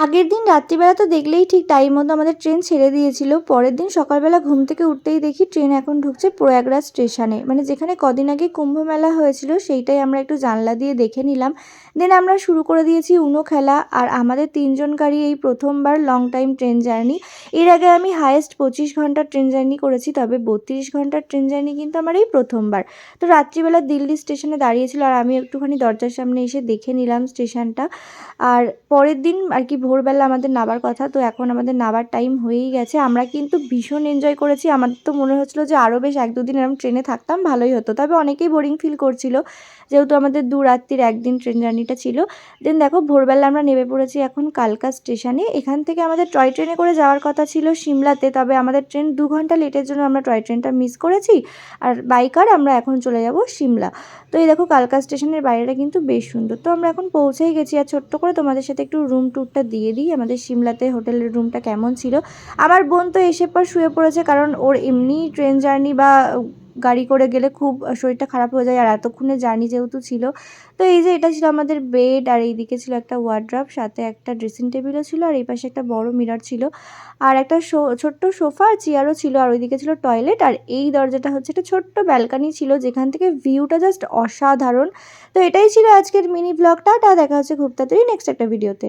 আগের দিন রাত্রিবেলা তো দেখলেই ঠিক টাইম মতো আমাদের ট্রেন ছেড়ে দিয়েছিল। পরের দিন সকালবেলা ঘুম থেকে উঠতেই দেখি ট্রেন এখন ঢুকছে প্রয়াগরাজ স্টেশনে, মানে যেখানে কদিন আগে কুম্ভ মেলা হয়েছিল সেইটাই আমরা একটু জানলা দিয়ে দেখে নিলাম। দেন আমরা শুরু করে দিয়েছি উনো খেলা। আর আমাদের তিনজনকারই এই প্রথমবার লং টাইম ট্রেন জার্নি। এর আগে আমি হায়েস্ট 25 ঘন্টার ট্রেন জার্নি করেছি, তবে 32 ঘন্টার ট্রেন জার্নি কিন্তু আমার এই প্রথমবার। তো রাত্রিবেলা দিল্লি স্টেশনে দাঁড়িয়েছিল আর আমি একটুখানি দরজার সামনে এসে দেখে নিলাম স্টেশনটা। আর পরের দিন আর কি ভোরবেলা আমাদের নামার কথা, তো এখন আমাদের নামার টাইম হয়েই গেছে। আমরা কিন্তু ভীষণ এনজয় করেছি। আমার তো মনে হচ্ছিলো যে আরও বেশ 1-2 দিন এরকম ট্রেনে থাকতাম ভালোই হতো, তবে অনেকেই বোরিং ফিল করছিল যেহেতু আমাদের 2 রাত্রির 1 দিন ট্রেন জার্নিটা ছিল। দেন দেখো ভোরবেলা আমরা নেমে পড়েছি এখন কালকা স্টেশনে। এখান থেকে আমাদের টয় ট্রেনে করে যাওয়ার কথা ছিল সিমলাতে, তবে আমাদের ট্রেন 2 ঘন্টা লেটের জন্য আমরা টয় ট্রেনটা মিস করেছি। আর বাই কার আমরা এখন চলে যাব সিমলা। তো এই দেখো কালকা স্টেশনের বাইরেটা কিন্তু বেশ সুন্দর। তো আমরা এখন পৌঁছেই গেছি। আর ছোট্ট করে তোমাদের সাথে একটু রুম ট্যুরটা দিয়ে দিই আমাদের সিমলাতে হোটেলের রুমটা কেমন ছিল। আমার বোন তো এসে পর শুয়ে পড়েছে, কারণ ওর এমনিই ট্রেন জার্নি বা গাড়ি করে গেলে খুব শরীরটা খারাপ হয়ে যায়, আর এতক্ষণের জার্নি যেহেতু ছিল। তো এই যে এটা ছিল আমাদের বেড, আর এইদিকে ছিল একটা ওয়ার্ড্রপ, সাথে একটা ড্রেসিং টেবিলও ছিল, আর এই পাশে একটা বড় মিরর ছিল, আর একটা ছোট্ট সোফা আর চেয়ারও ছিল, আর ওইদিকে ছিল টয়লেট। আর এই দরজাটা হচ্ছে একটা ছোট্ট ব্যালকানি ছিল যেখান থেকে ভিউটা জাস্ট অসাধারণ। তো এটাই ছিল আজকের মিনি ব্লগটা। দেখা হচ্ছে খুব তাড়াতাড়ি নেক্সট একটা ভিডিওতে।